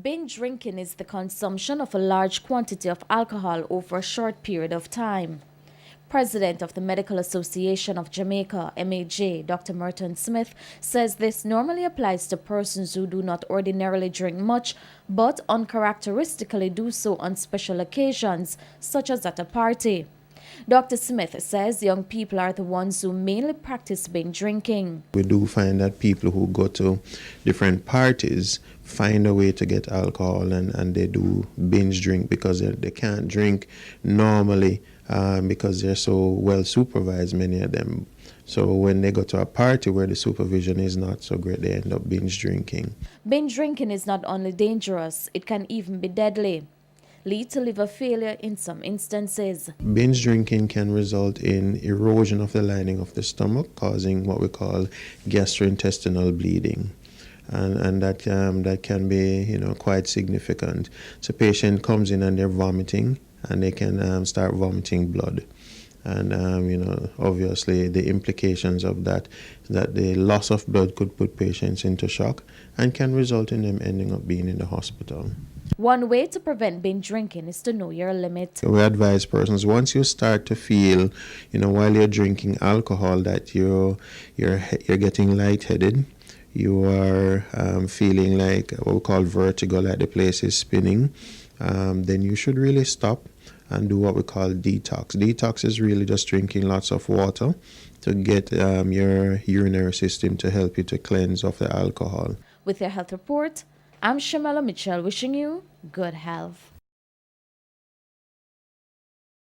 Binge drinking is the consumption of a large quantity of alcohol over a short period of time. President of the Medical Association of Jamaica, MAJ, Dr. Merton Smith, says this normally applies to persons who do not ordinarily drink much, but uncharacteristically do so on special occasions, such as at a party. Dr. Smith says young people are the ones who mainly practice binge drinking. We do find that people who go to different parties find a way to get alcohol and they do binge drink because they can't drink normally because they're so well supervised, many of them. So when they go to a party where the supervision is not so great, they end up binge drinking. Binge drinking is not only dangerous, it can even be deadly, lead to liver failure in some instances. Binge drinking can result in erosion of the lining of the stomach, causing what we call gastrointestinal bleeding. And that can be quite significant. So patient comes in and they're vomiting, and they can start vomiting blood. And obviously the implications of that the loss of blood could put patients into shock and can result in them ending up being in the hospital. One way to prevent binge drinking is to know your limit. We advise persons, once you start to feel, while you're drinking alcohol, that you're getting lightheaded, you are feeling like what we call vertigo, like the place is spinning, then you should really stop and do what we call detox. Detox is really just drinking lots of water to get your urinary system to help you to cleanse of the alcohol. With your health report, I'm Shamala Mitchell wishing you good health.